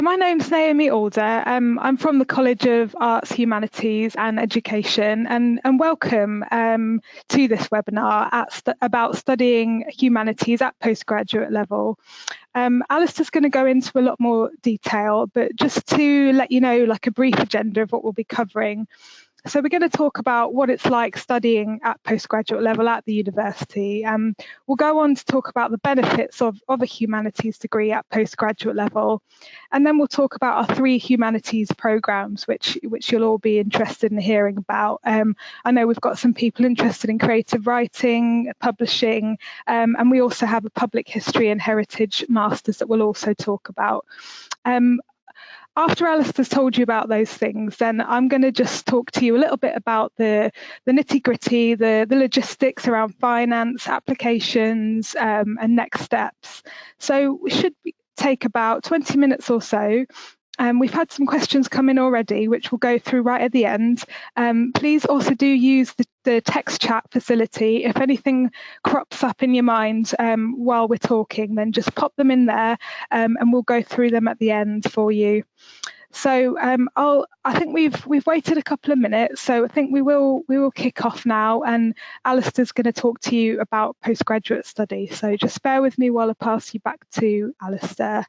My name's Naomi Alder. I'm from the College of Arts, Humanities and Education, and welcome to this webinar about studying humanities at postgraduate level. Alistair's going to go into a lot more detail, but just to let you know, like a brief agenda of what we'll be covering. So we're going to talk about what it's like studying at postgraduate level at the university. We'll go on to talk about the benefits of a humanities degree at postgraduate level. And then we'll talk about our 3 humanities programs, which you'll all be interested in hearing about. I know we've got some people interested in creative writing, publishing, and we also have a public history and heritage masters that we'll also talk about. After Alistair's told you about those things, then I'm going to just talk to you a little bit about the nitty-gritty, the logistics around finance, applications, and next steps. So we should take about 20 minutes or so. We've had some questions come in already, which we'll go through right at the end. Please also do use the text chat facility. If anything crops up in your mind while we're talking, then just pop them in there and we'll go through them at the end for you. So I think we've waited a couple of minutes, so I think we will kick off now, and Alistair's going to talk to you about postgraduate study. So just bear with me while I pass you back to Alistair.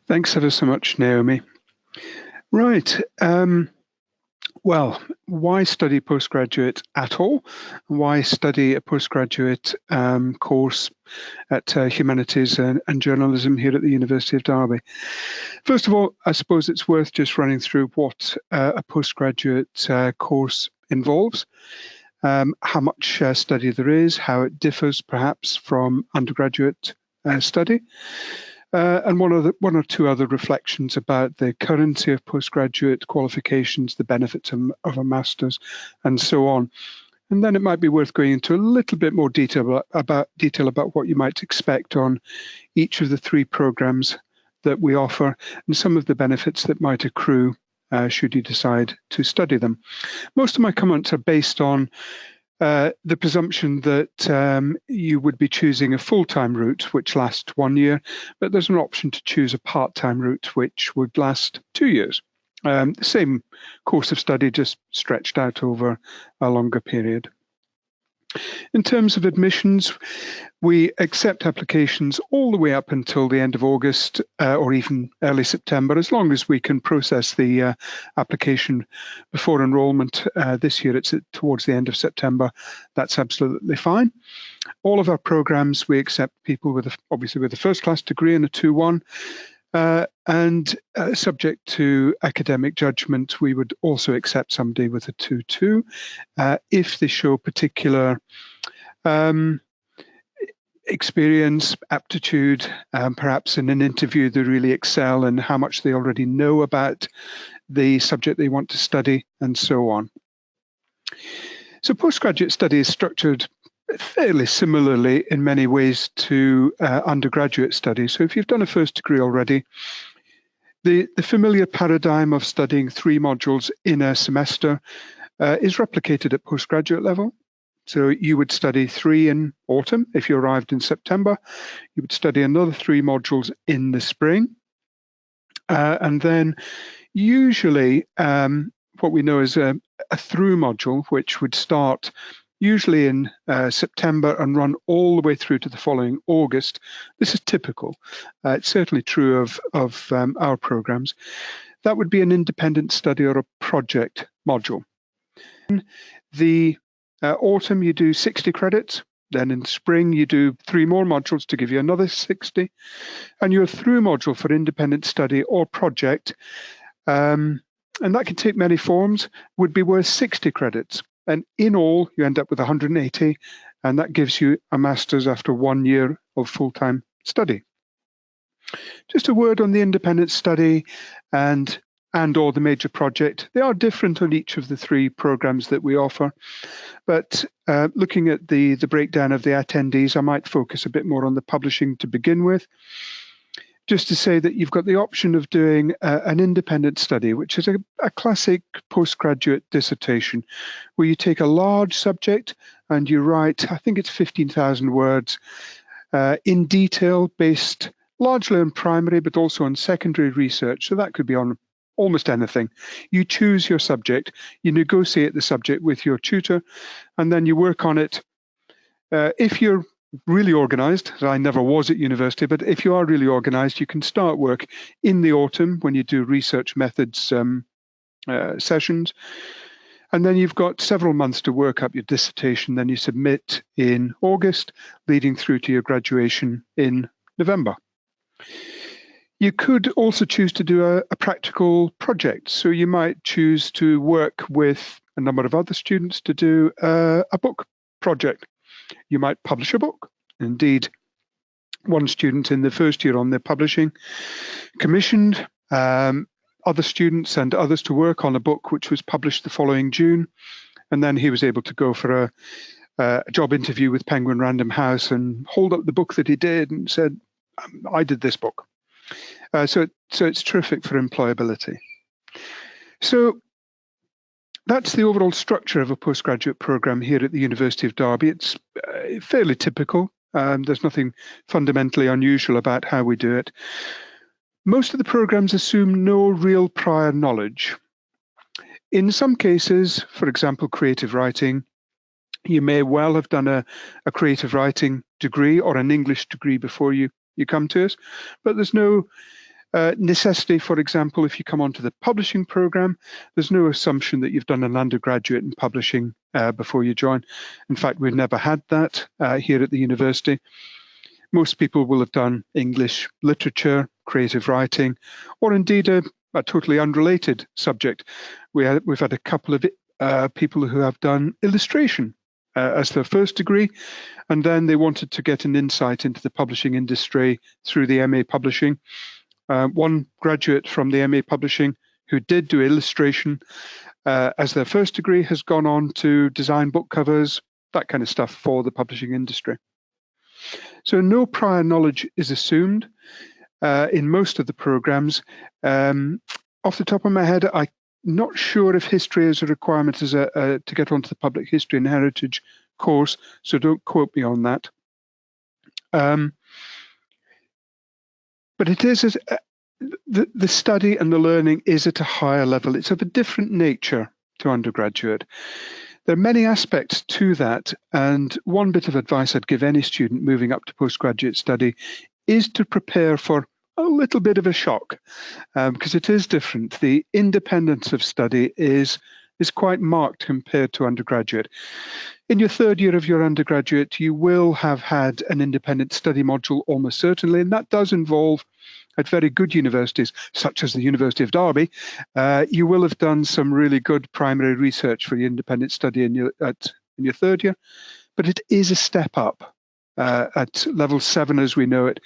Thanks ever so much, Naomi. Right. Well, why study postgraduate at all? Why study a postgraduate course at Humanities and Journalism here at the University of Derby? First of all, I suppose it's worth just running through what a postgraduate course involves, how much study there is, how it differs perhaps from undergraduate study. And one or two other reflections about the currency of postgraduate qualifications, the benefits of a master's, and so on. And then it might be worth going into a little bit more detail about what you might expect on each of the 3 programs that we offer and some of the benefits that might accrue should you decide to study them. Most of my comments are based on the presumption that you would be choosing a full-time route, which lasts 1 year, but there's an option to choose a part-time route, which would last 2 years. The same course of study, just stretched out over a longer period. In terms of admissions, we accept applications all the way up until the end of August or even early September, as long as we can process the application before enrolment. This year it's towards the end of September. That's absolutely fine. All of our programs, we accept people obviously with a first-class degree and a 2-1. And subject to academic judgment, we would also accept somebody with a 2-2 if they show particular experience, aptitude, perhaps in an interview they really excel in how much they already know about the subject they want to study, and so on. So postgraduate study is structured fairly similarly in many ways to undergraduate study. So if you've done a first degree already, the familiar paradigm of studying 3 modules in a semester is replicated at postgraduate level. So you would study 3 in autumn. If you arrived in September, you would study another 3 modules in the spring. And then usually what we know is a through module, which would start usually in September and run all the way through to the following August. This is typical. It's certainly true of our programs. That would be an independent study or a project module. In the autumn, you do 60 credits. Then in spring, you do 3 more modules to give you another 60. And your through module for independent study or project, and that can take many forms, would be worth 60 credits. And in all, you end up with 180, and that gives you a master's after 1 year of full-time study. Just a word on the independent study and or the major project. They are different on each of the 3 programs that we offer, but looking at the breakdown of the attendees, I might focus a bit more on the publishing to begin with. Just to say that you've got the option of doing an independent study, which is a classic postgraduate dissertation, where you take a large subject and you write, I think it's 15,000 words, in detail, based largely on primary, but also on secondary research. So that could be on almost anything. You choose your subject, you negotiate the subject with your tutor, and then you work on it. If you're really organized, as I never was at university, but if you are really organized, you can start work in the autumn when you do research methods sessions. And then you've got several months to work up your dissertation. Then you submit in August, leading through to your graduation in November. You could also choose to do a practical project. So you might choose to work with a number of other students to do a book project. You might publish a book. Indeed, one student in the first year on their publishing commissioned other students and others to work on a book which was published the following June. And then he was able to go for a job interview with Penguin Random House and hold up the book that he did and said, I did this book. So it's terrific for employability. So that's the overall structure of a postgraduate program here at the University of Derby. It's fairly typical. There's nothing fundamentally unusual about how we do it. Most of the programs assume no real prior knowledge. In some cases, for example, creative writing, you may well have done a creative writing degree or an English degree before you come to us, but there's no necessity. For example, if you come onto the publishing program, there's no assumption that you've done an undergraduate in publishing before you join. In fact, we've never had that here at the university. Most people will have done English literature, creative writing, or indeed a totally unrelated subject. We've had a couple of people who have done illustration as their first degree, and then they wanted to get an insight into the publishing industry through the MA Publishing. One graduate from the MA Publishing who did do illustration as their first degree has gone on to design book covers, that kind of stuff for the publishing industry. So no prior knowledge is assumed in most of the programs. Off the top of my head, I'm not sure if history is a requirement to get onto the public history and heritage course, so don't quote me on that. But it is the study and the learning is at a higher level. It's of a different nature to undergraduate. There are many aspects to that, and one bit of advice I'd give any student moving up to postgraduate study is to prepare for a little bit of a shock, because it is different. The independence of study is quite marked compared to undergraduate. In your third year of your undergraduate, you will have had an independent study module almost certainly, and that does involve, at very good universities, such as the University of Derby, you will have done some really good primary research for your independent study in your third year, but it is a step up at level 7, as we know it,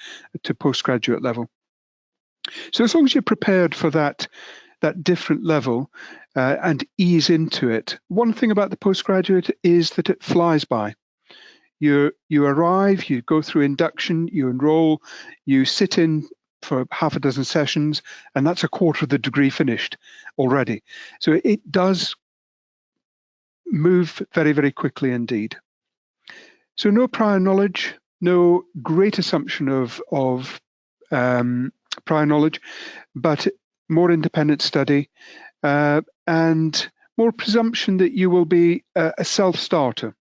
to postgraduate level. So as long as you're prepared for that different level and ease into it, one thing about the postgraduate is that it flies by. You arrive, you go through induction, you enroll, you sit in for half a dozen sessions, and that's a quarter of the degree finished already. So it does move very, very quickly indeed. So no prior knowledge, no great assumption of prior knowledge, but more independent study and more presumption that you will be a self-starter.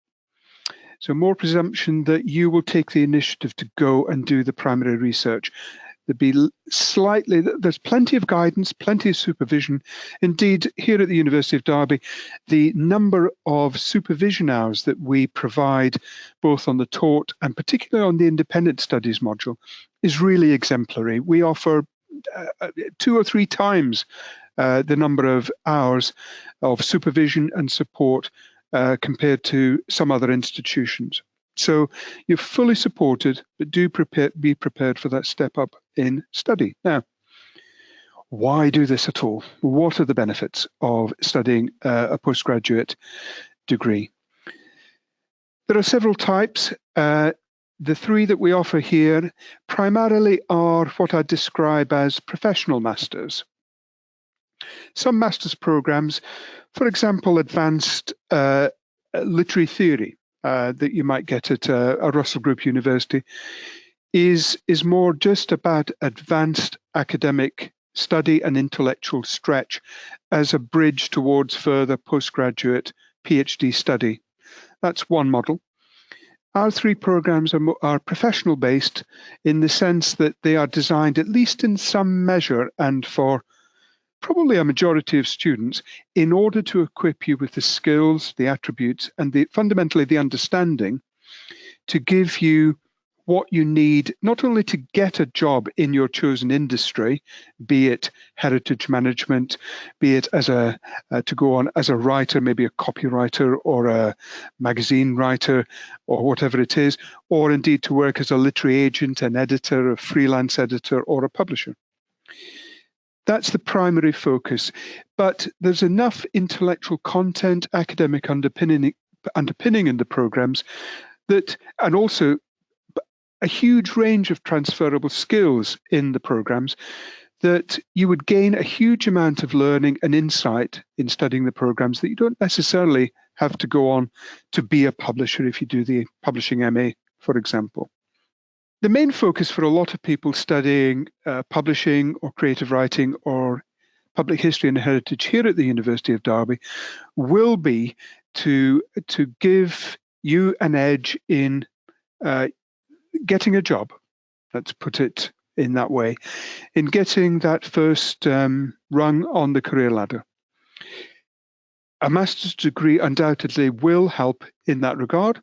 So more presumption that you will take the initiative to go and do the primary research. There's plenty of guidance, plenty of supervision. Indeed, here at the University of Derby, the number of supervision hours that we provide, both on the taught and particularly on the independent studies module, is really exemplary. We offer 2 or 3 times the number of hours of supervision and support compared to some other institutions. So you're fully supported, but do be prepared for that step up in study. Now, why do this at all? What are the benefits of studying a postgraduate degree? There are several types. The 3 that we offer here primarily are what I describe as professional masters. Some master's programs, for example, advanced literary theory, that you might get at a Russell Group University, is more just about advanced academic study and intellectual stretch as a bridge towards further postgraduate PhD study. That's one model. Our three programs are professional based in the sense that they are designed, at least in some measure, and for probably a majority of students, in order to equip you with the skills, the attributes, and fundamentally the understanding to give you what you need, not only to get a job in your chosen industry, be it heritage management, be it as to go on as a writer, maybe a copywriter or a magazine writer or whatever it is, or indeed to work as a literary agent, an editor, a freelance editor, or a publisher. That's the primary focus, but there's enough intellectual content, academic underpinning in the programs that, and also a huge range of transferable skills in the programs, that you would gain a huge amount of learning and insight in studying the programs that you don't necessarily have to go on to be a publisher if you do the publishing MA, for example. The main focus for a lot of people studying publishing or creative writing or public history and heritage here at the University of Derby will be to give you an edge in getting a job, let's put it in that way, in getting that first rung on the career ladder. A master's degree undoubtedly will help in that regard.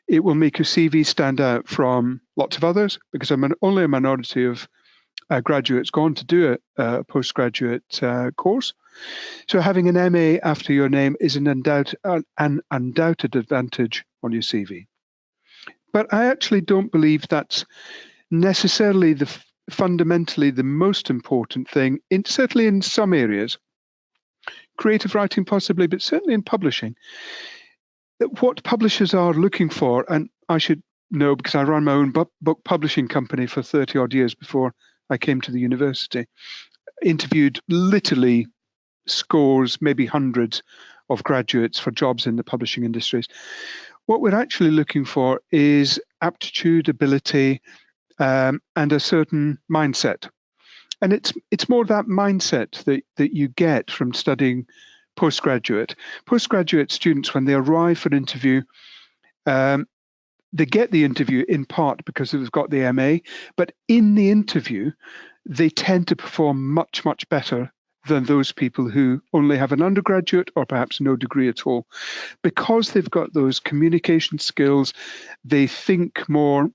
It will make your CV stand out from lots of others, because only a minority of graduates go on to do a postgraduate course. So having an MA after your name is an undoubted advantage on your CV. But I actually don't believe that's necessarily fundamentally the most important thing, certainly in some areas. Creative writing possibly, but certainly in publishing. What publishers are looking for, and I should know because I ran my own book publishing company for 30 odd years before I came to the university, interviewed literally scores, maybe hundreds of graduates for jobs in the publishing industries. What we're actually looking for is aptitude, ability, and a certain mindset. And it's more that mindset that you get from studying postgraduate. Postgraduate students, when they arrive for an interview, they get the interview in part because they've got the MA, but in the interview, they tend to perform much, much better than those people who only have an undergraduate or perhaps no degree at all. Because they've got those communication skills, they think more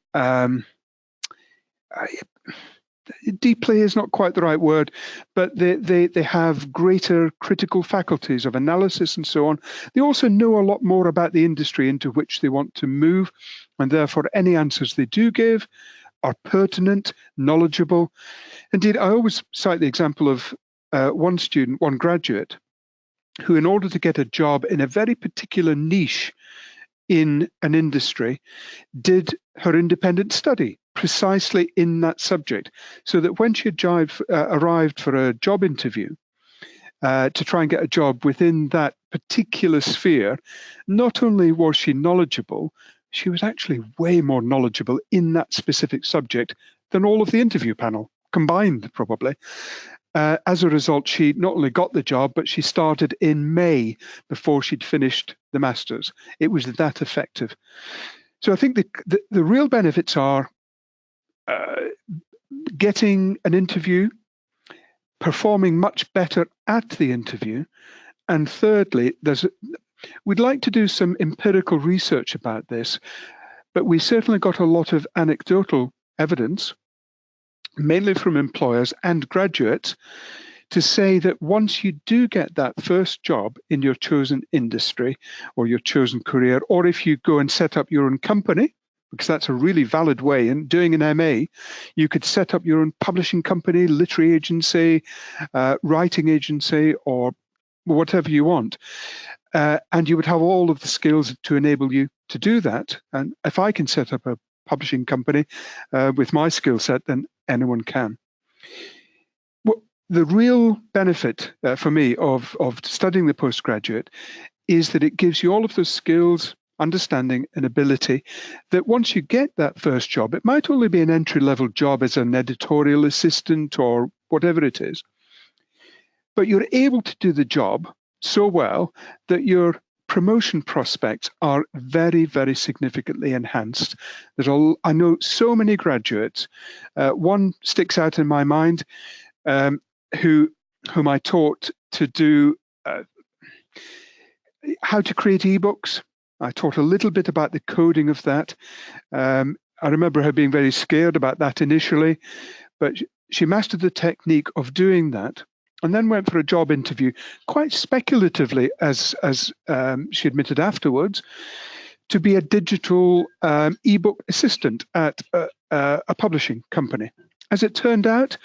deeply is not quite the right word, but they have greater critical faculties of analysis and so on. They also know a lot more about the industry into which they want to move, and therefore any answers they do give are pertinent, knowledgeable. Indeed, I always cite the example of one student, one graduate, who, in order to get a job in a very particular niche in an industry, did her independent study precisely in that subject, so that when she arrived for a job interview to try and get a job within that particular sphere, not only was she knowledgeable, she was actually way more knowledgeable in that specific subject than all of the interview panel combined, probably. As a result, she not only got the job, but she started in May before she'd finished the master's. It was that effective. So I think the real benefits are getting an interview, performing much better at the interview, and thirdly, we'd like to do some empirical research about this, but we certainly got a lot of anecdotal evidence, mainly from employers and graduates, to say that once you do get that first job in your chosen industry or your chosen career, or if you go and set up your own company, because that's a really valid way, in doing an MA, you could set up your own publishing company, literary agency, writing agency, or whatever you want. And you would have all of the skills to enable you to do that. And if I can set up a publishing company with my skill set, then anyone can. Well, the real benefit for me of studying the postgraduate is that it gives you all of those skills, understanding, and ability that once you get that first job, it might only be an entry-level job as an editorial assistant or whatever it is, but you're able to do the job so well that your promotion prospects are very, very significantly enhanced. I know so many graduates. One sticks out in my mind, um, whom I taught to do how to create ebooks. I taught a little bit about the coding of that. I remember her being very scared about that initially, but she mastered the technique of doing that, and then went for a job interview, quite speculatively, as she admitted afterwards, to be a digital ebook assistant at a publishing company. As it turned out,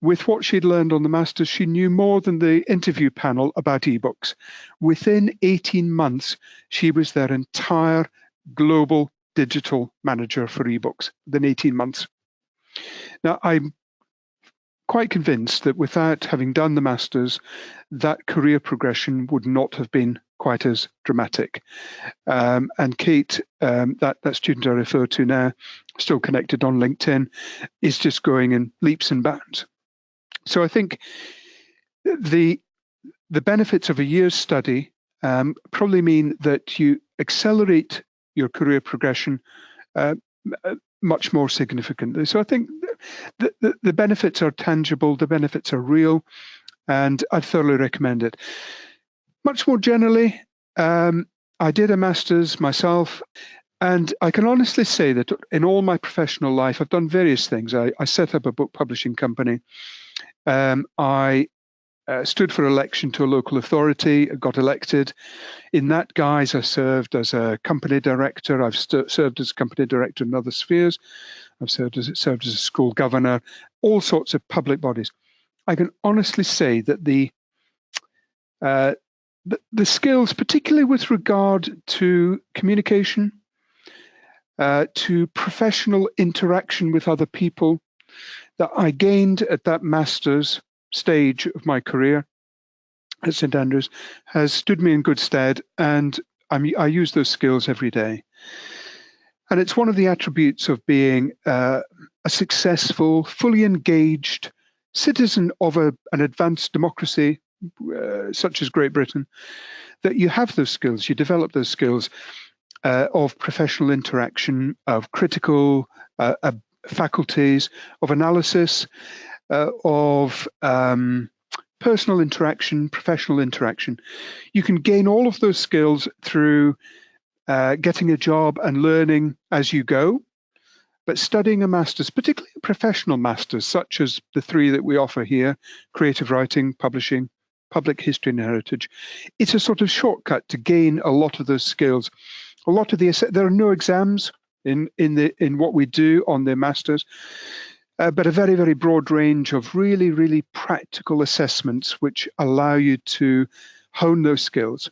with what she'd learned on the Masters, she knew more than the interview panel about ebooks. Within 18 months, she was their entire global digital manager for ebooks, within 18 months. Now, I'm quite convinced that without having done the Masters, that career progression would not have been quite as dramatic. And Kate, that student I refer to now, still connected on LinkedIn, is just going in leaps and bounds. So I think the benefits of a year's study probably mean that you accelerate your career progression much more significantly. So I think the benefits are tangible, the benefits are real, and I thoroughly recommend it. Much more generally, I did a master's myself, and I can honestly say that in all my professional life, I've done various things. I set up a book publishing company. I stood for election to a local authority, got elected. In that guise, I served as a company director. I've served as company director in other spheres. I've served as a school governor, all sorts of public bodies. I can honestly say that the skills, particularly with regard to communication, to professional interaction with other people, that I gained at that master's stage of my career at St Andrews has stood me in good stead, and I use those skills every day. And it's one of the attributes of being a successful, fully engaged citizen of an advanced democracy such as Great Britain, that you have those skills, you develop those skills of professional interaction, of critical faculties, of analysis, of personal interaction, professional interaction. You can gain all of those skills through getting a job and learning as you go. But studying a master's, particularly a professional master's, such as the three that we offer here, creative writing, publishing, public history and heritage, it's a sort of shortcut to gain a lot of those skills. There are no exams in what we do on the masters, but a very, very broad range of really, really practical assessments which allow you to hone those skills.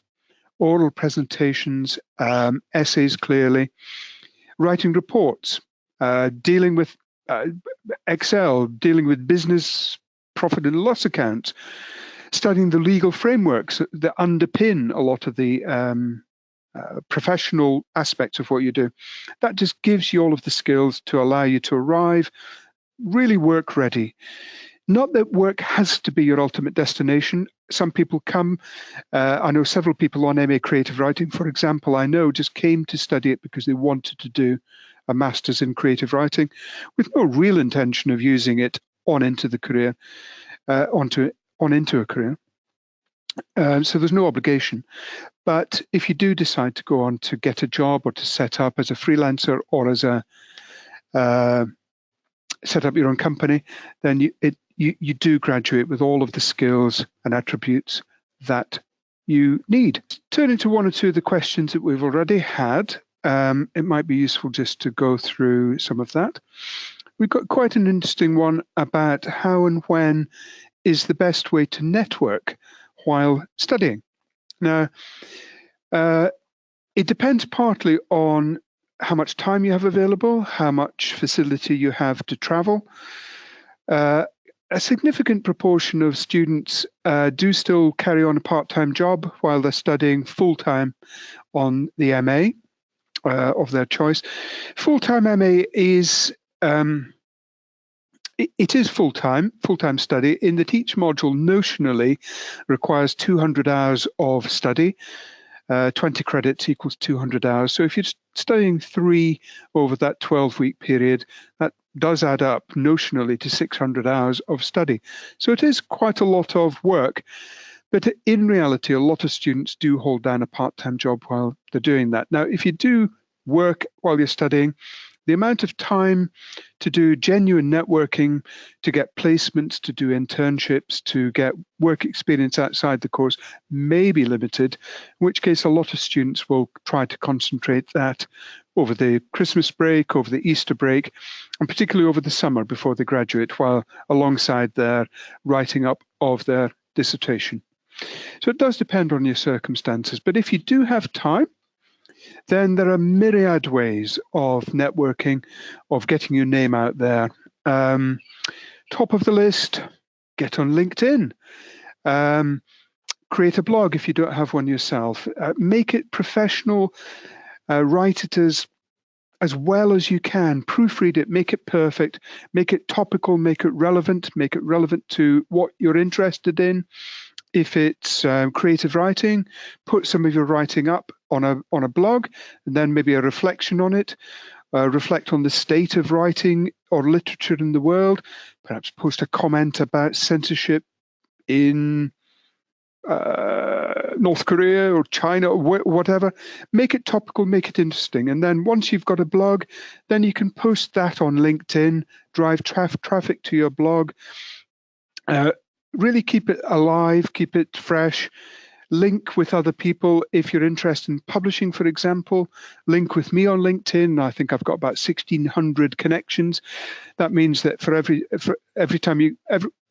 Oral presentations, essays clearly, writing reports, dealing with Excel, dealing with business profit and loss accounts, studying the legal frameworks that underpin a lot of the professional aspects of what you do. That just gives you all of the skills to allow you to arrive really work ready. Not that work has to be your ultimate destination. Some people come, I know several people on MA Creative Writing, for example, I know just came to study it because they wanted to do a master's in creative writing with no real intention of using it on into the career, into a career. So there's no obligation. But if you do decide to go on to get a job or to set up as a freelancer or as a set up your own company, then you do graduate with all of the skills and attributes that you need. Turning to one or two of the questions that we've already had, it might be useful just to go through some of that. We've got quite an interesting one about how and when is the best way to network while studying. Now, it depends partly on how much time you have available, how much facility you have to travel. A significant proportion of students do still carry on a part-time job while they're studying full-time on the MA. of their choice. Full-time MA is it is full-time study. In the Teach module, notionally requires 200 hours of study. 20 credits equals 200 hours. So if you're studying 3 over that 12-week period, that does add up notionally to 600 hours of study. So it is quite a lot of work. But in reality, a lot of students do hold down a part-time job while they're doing that. Now, if you do work while you're studying, the amount of time to do genuine networking, to get placements, to do internships, to get work experience outside the course may be limited, in which case a lot of students will try to concentrate that over the Christmas break, over the Easter break, and particularly over the summer before they graduate, while alongside their writing up of their dissertation. So it does depend on your circumstances, but if you do have time, then there are myriad ways of networking, of getting your name out there. Top of the list, get on LinkedIn. Create a blog if you don't have one yourself. Make it professional. Write it as well as you can. Proofread it, make it perfect, make it topical, make it relevant to what you're interested in. If it's creative writing, put some of your writing up on a blog, and then maybe a reflection on it. Reflect on the state of writing or literature in the world. Perhaps post a comment about censorship in North Korea or China or whatever. Make it topical, make it interesting. And then once you've got a blog, then you can post that on LinkedIn, drive traffic to your blog. Really keep it alive, keep it fresh. Link with other people if you're interested in publishing, for example. Link with me on LinkedIn. I think I've got about 1,600 connections. That means that for every time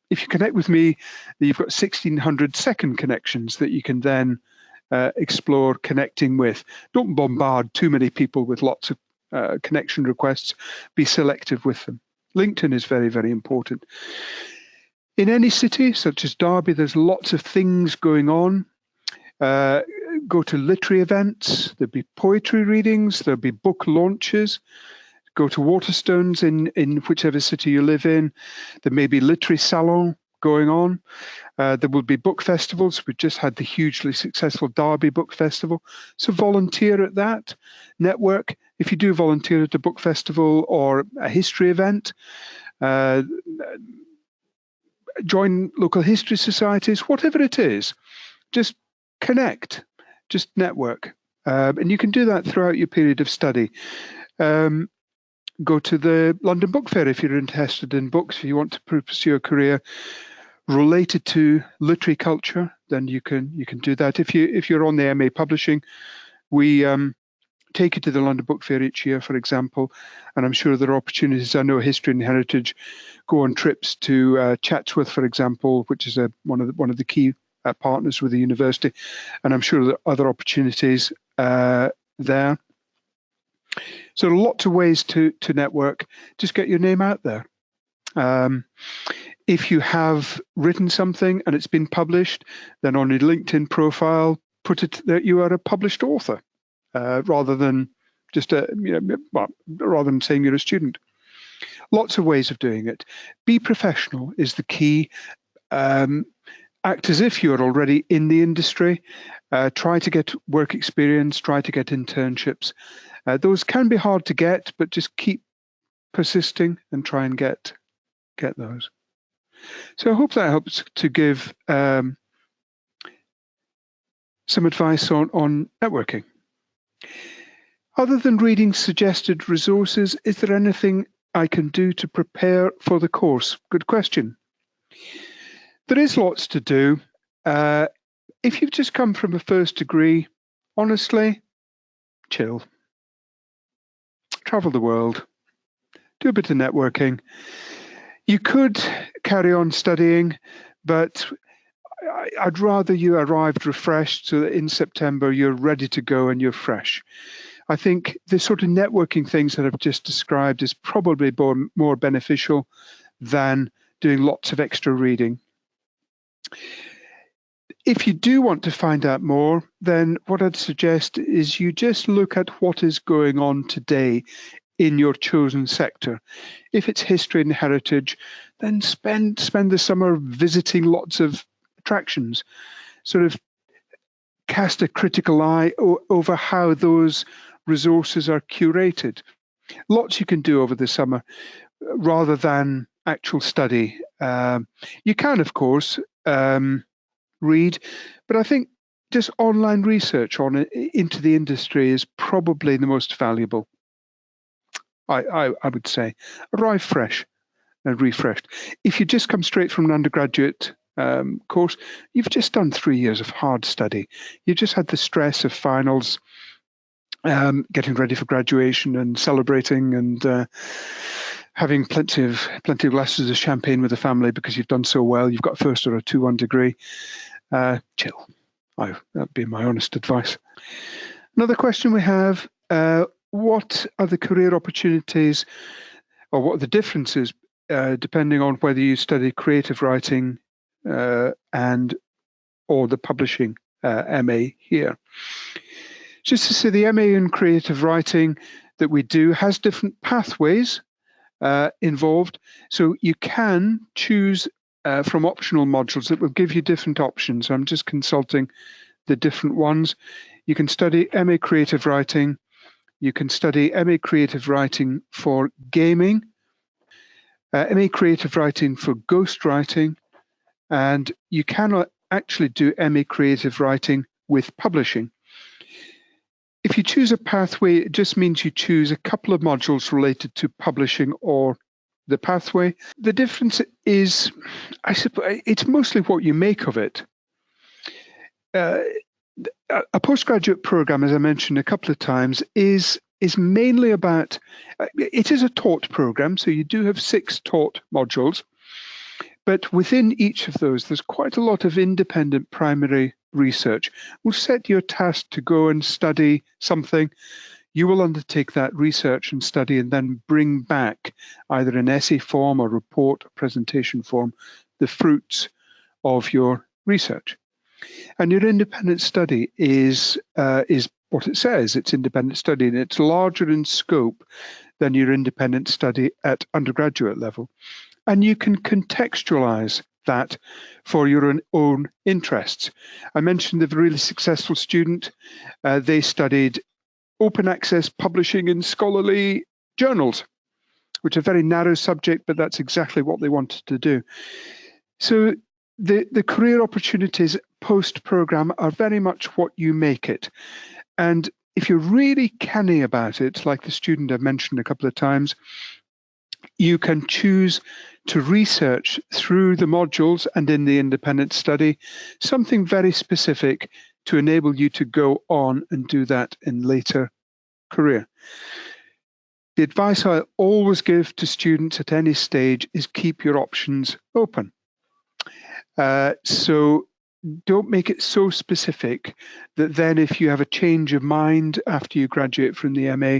if you connect with me, you've got 1,600 second connections that you can then explore connecting with. Don't bombard too many people with lots of connection requests. Be selective with them. LinkedIn is very, very important. In any city, such as Derby, there's lots of things going on. Go to literary events. There'll be poetry readings. There'll be book launches. Go to Waterstones in whichever city you live in. There may be literary salon going on. There will be book festivals. We just had the hugely successful Derby Book Festival. So volunteer at that. Network. If you do volunteer at a book festival or a history event, join local history societies, whatever it is, just connect, just network. And you can do that throughout your period of study. Go to the London Book Fair if you're interested in books, if you want to pursue a career related to literary culture, then you can do that. If you're on the MA publishing, we take you to the London Book Fair each year, for example, and I'm sure there are opportunities. I know History and Heritage go on trips to Chatsworth, for example, which is one of the key partners with the university, and I'm sure there are other opportunities there. So lots of ways to network. Just get your name out there. If you have written something and it's been published, then on your LinkedIn profile, put it that you are a published author, rather than just rather than saying you're a student. Lots of ways of doing it. Be professional is the key. Act as if you're already in the industry. Try to get work experience. Try to get internships. Those can be hard to get, but just keep persisting and try and get those. So I hope that helps to give some advice on networking. Other than reading suggested resources, is there anything I can do to prepare for the course? Good question. There is lots to do. If you've just come from a first degree, honestly, chill. Travel the world. Do a bit of networking. You could carry on studying, but I'd rather you arrived refreshed so that in September you're ready to go and you're fresh. I think the sort of networking things that I've just described is probably more beneficial than doing lots of extra reading. If you do want to find out more, then what I'd suggest is you just look at what is going on today in your chosen sector. If it's history and heritage, then spend the summer visiting lots of attractions. Sort of cast a critical eye over how those resources are curated. Lots you can do over the summer rather than actual study. You can, of course, read, but I think just online research on it into the industry is probably the most valuable. I would say arrive fresh and refreshed. If you just come straight from an undergraduate course, you've just done 3 years of hard study. You've just had the stress of finals, getting ready for graduation and celebrating and having plenty of glasses of champagne with the family because you've done so well. You've got a first or a 2-1 degree. Chill. That'd be my honest advice. Another question we have, what are the career opportunities or what are the differences depending on whether you study creative writing and or the publishing MA here? Just to say, the MA in creative writing that we do has different pathways involved. So you can choose from optional modules that will give you different options. I'm just consulting the different ones. You can study MA creative writing. You can study MA creative writing for gaming, MA creative writing for ghostwriting, and you cannot actually do MA creative writing with publishing. If you choose a pathway, it just means you choose a couple of modules related to publishing or the pathway. The difference is, I suppose, it's mostly what you make of it. A postgraduate program, as I mentioned a couple of times, is mainly about, it is a taught program, so you do have 6 taught modules, but within each of those, there's quite a lot of independent primary research. We'll set you a task to go and study something. You will undertake that research and study and then bring back either an essay form or report or presentation form, the fruits of your research. And your independent study is what it says. It's independent study, and it's larger in scope than your independent study at undergraduate level. And you can contextualize that for your own interests. I mentioned the really successful student. They studied open access publishing in scholarly journals, which is a very narrow subject, but that's exactly what they wanted to do. So the career opportunities post-program are very much what you make it. And if you're really canny about it, like the student I've mentioned a couple of times, you can choose to research through the modules and in the independent study something very specific to enable you to go on and do that in later career. The advice I always give to students at any stage is keep your options open. So don't make it so specific that then if you have a change of mind after you graduate from the MA,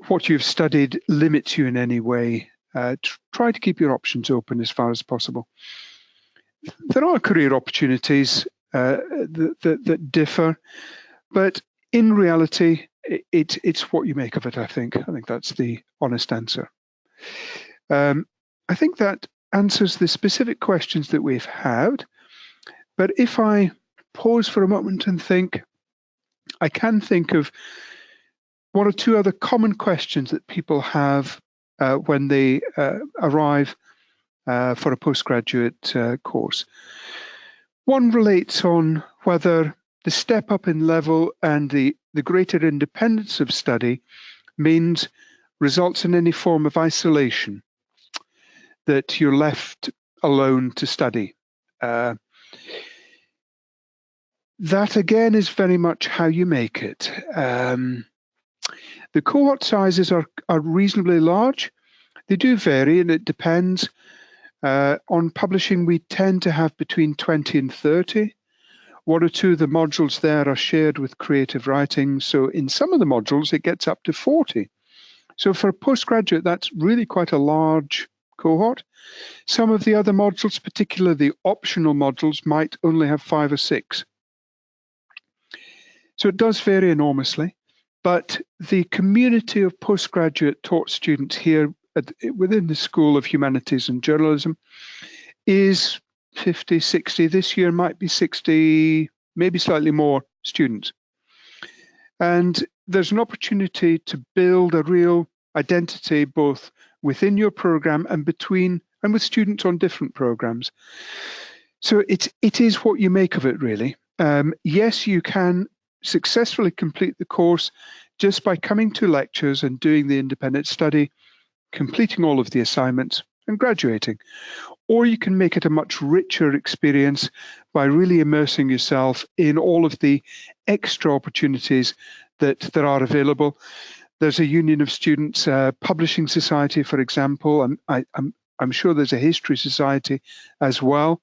what you've studied limits you in any way. Try to keep your options open as far as possible. There are career opportunities that differ, but in reality, it's what you make of it, I think. I think that's the honest answer. I think that answers the specific questions that we've had. But if I pause for a moment and think, I can think of 1 or 2 other common questions that people have when they arrive for a postgraduate course. One relates on whether the step up in level and the greater independence of study results in any form of isolation, that you're left alone to study. That again is very much how you make it. The cohort sizes are reasonably large. They do vary, and it depends. On publishing, we tend to have between 20 and 30. 1 or 2 of the modules there are shared with creative writing. So in some of the modules, it gets up to 40. So for a postgraduate, that's really quite a large cohort. Some of the other modules, particularly the optional modules, might only have 5 or 6. So it does vary enormously, but the community of postgraduate taught students here within the School of Humanities and Journalism is 50, 60. This year might be 60, maybe slightly more students. And there's an opportunity to build a real identity both within your program and between and with students on different programs. So it is what you make of it, really. Yes, you can successfully complete the course just by coming to lectures and doing the independent study, completing all of the assignments and graduating. Or you can make it a much richer experience by really immersing yourself in all of the extra opportunities that are available. There's a Union of Students Publishing Society, for example. I'm sure there's a History Society as well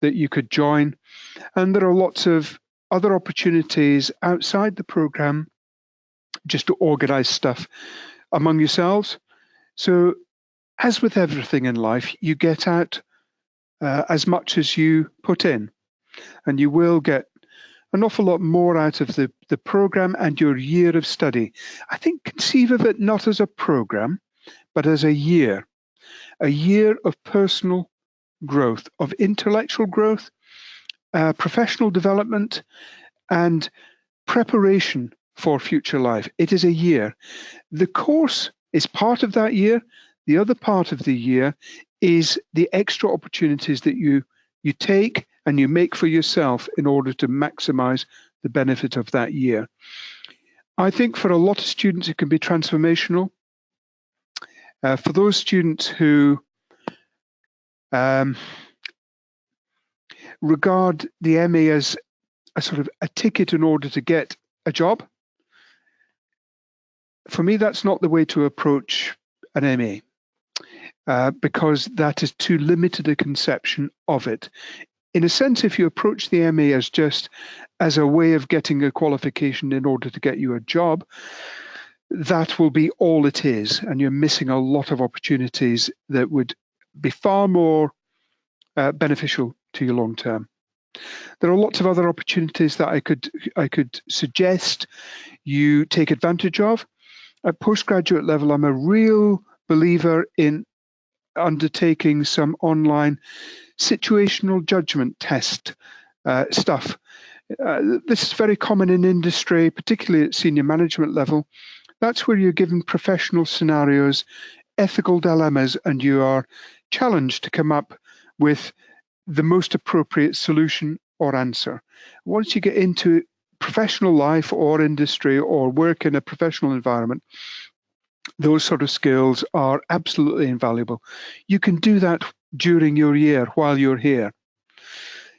that you could join. And there are lots of other opportunities outside the program just to organize stuff among yourselves. So as with everything in life, you get out as much as you put in, and you will get an awful lot more out of the program and your year of study. I think conceive of it not as a program, but as a year of personal growth, of intellectual growth, professional development, and preparation for future life. It is a year. The course is part of that year. The other part of the year is the extra opportunities that you take and you make for yourself in order to maximize the benefit of that year. I think for a lot of students, it can be transformational. For those students who regard the MA as a sort of a ticket in order to get a job, for me, that's not the way to approach an MA, because that is too limited a conception of it. In a sense, if you approach the MA as just as a way of getting a qualification in order to get you a job, that will be all it is, and you're missing a lot of opportunities that would be far more beneficial to you long term. There are lots of other opportunities that I could suggest you take advantage of. At postgraduate level, I'm a real believer in undertaking some online situational judgment test stuff. This is very common in industry, particularly at senior management level. That's where you're given professional scenarios, ethical dilemmas, and you are challenged to come up with the most appropriate solution or answer. Once you get into professional life or industry or work in a professional environment, those sort of skills are absolutely invaluable. You can do that during your year while you're here.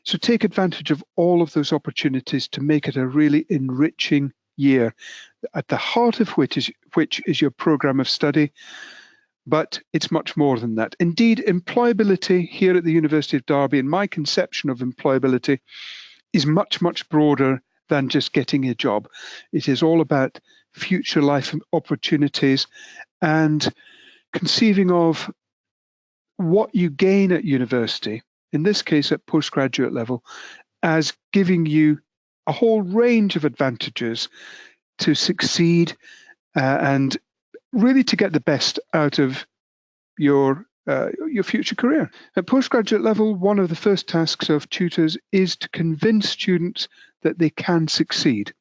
So take advantage of all of those opportunities to make it a really enriching year, at the heart of which is your program of study. But it's much more than that. Indeed, employability here at the University of Derby, and my conception of employability, is much, much broader than just getting a job. It is all about future life opportunities and conceiving of what you gain at university, in this case at postgraduate level, as giving you a whole range of advantages to succeed and really to get the best out of your future career. At postgraduate level, one of the first tasks of tutors is to convince students that they can succeed.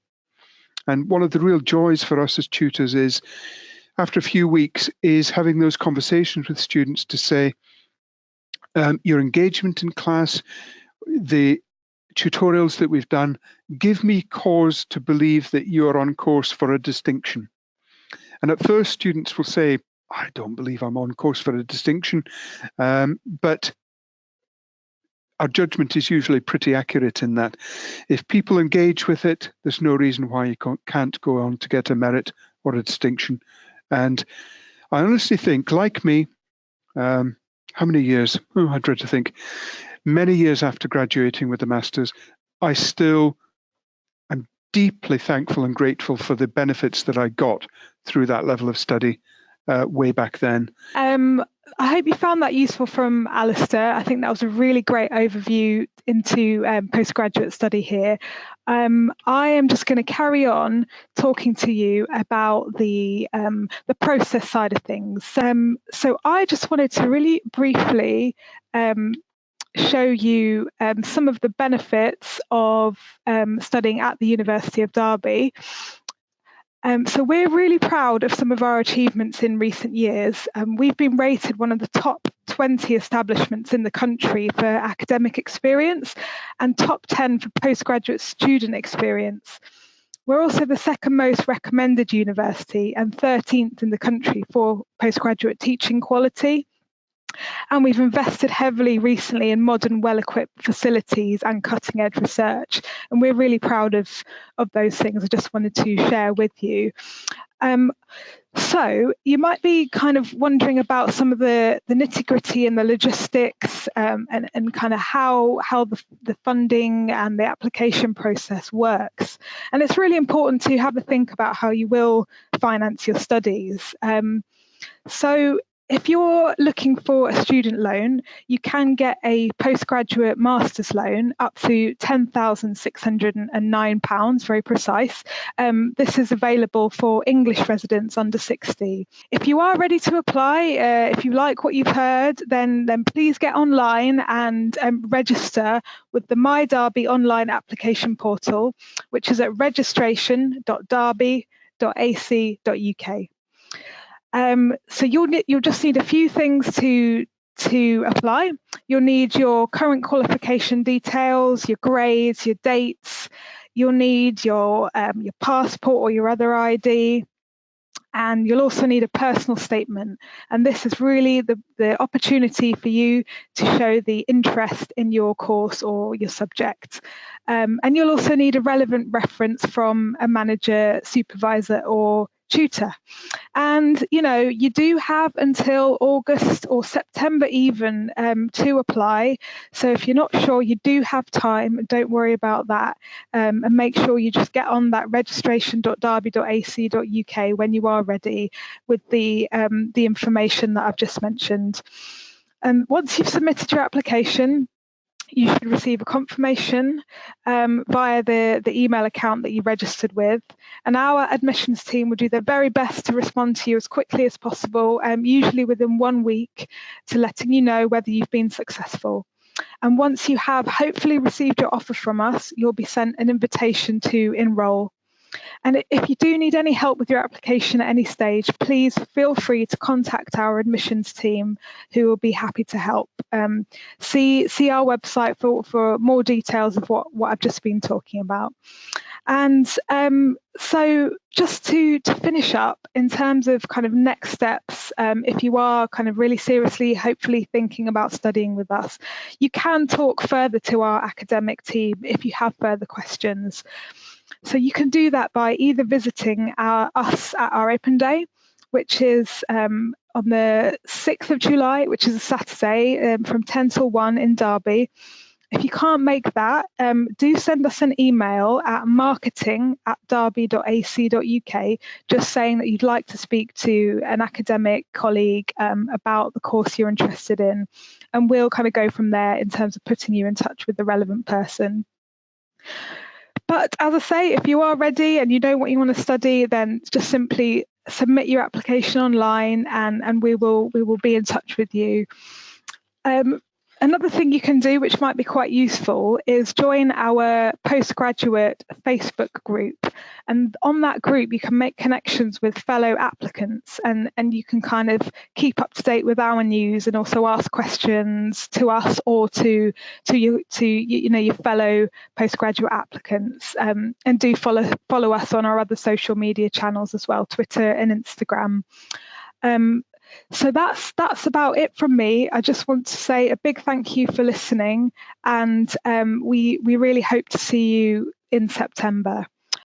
And one of the real joys for us as tutors is, after a few weeks, is having those conversations with students to say, your engagement in class, the tutorials that we've done, give me cause to believe that you are on course for a distinction. And at first, students will say, I don't believe I'm on course for a distinction, but our judgment is usually pretty accurate in that. If people engage with it, there's no reason why you can't go on to get a merit or a distinction. And I honestly think, like me, how many years? I dread to think. Many years after graduating with a master's, I still am deeply thankful and grateful for the benefits that I got through that level of study way back then. I hope you found that useful from Alistair. I think that was a really great overview into postgraduate study here. I am just going to carry on talking to you about the process side of things. So I just wanted to really briefly show you some of the benefits of studying at the University of Derby. So we're really proud of some of our achievements in recent years. We've been rated one of the top 20 establishments in the country for academic experience and top 10 for postgraduate student experience. We're also the second most recommended university and 13th in the country for postgraduate teaching quality. And we've invested heavily recently in modern, well-equipped facilities and cutting-edge research. And we're really proud of those things. I just wanted to share with you. So you might be kind of wondering about some of the nitty-gritty and the logistics and kind of how the funding and the application process works. And it's really important to have a think about how you will finance your studies. So if you're looking for a student loan, you can get a postgraduate master's loan up to £10,609, very precise. This is available for English residents under 60. If you are ready to apply, if you like what you've heard, then please get online and register with the My Derby online application portal, which is at registration.derby.ac.uk. So you'll just need a few things to apply. You'll need your current qualification details, your grades, your dates. You'll need your passport or your other ID. And you'll also need a personal statement. And this is really the opportunity for you to show the interest in your course or your subject. And you'll also need a relevant reference from a manager, supervisor, or tutor. And you do have until August or September even to apply. So if you're not sure, you do have time. Don't worry about that, and make sure you just get on that registration.derby.ac.uk when you are ready with the information that I've just mentioned. Once you've submitted your application, you should receive a confirmation via the email account that you registered with. And our admissions team will do their very best to respond to you as quickly as possible, usually within 1 week, to letting you know whether you've been successful. And once you have hopefully received your offer from us, you'll be sent an invitation to enrol. And if you do need any help with your application at any stage, please feel free to contact our admissions team, who will be happy to help. See our website for more details of what I've just been talking about. And so just to finish up, in terms of kind of next steps, if you are kind of really seriously, hopefully thinking about studying with us, you can talk further to our academic team if you have further questions. So you can do that by either visiting us at our open day, which is on the 6th of July, which is a Saturday, from 10 till 1 in Derby. If you can't make that, do send us an email at marketing@derby.ac.uk, just saying that you'd like to speak to an academic colleague about the course you're interested in. And we'll kind of go from there in terms of putting you in touch with the relevant person. But as I say, if you are ready and you know what you want to study, then just simply submit your application online and we will be in touch with you. Another thing you can do, which might be quite useful, is join our postgraduate Facebook group. And on that group, you can make connections with fellow applicants and you can kind of keep up to date with our news and also ask questions to us or to your fellow postgraduate applicants. And do follow us on our other social media channels as well, Twitter and Instagram. So that's about it from me. I just want to say a big thank you for listening, and we really hope to see you in September.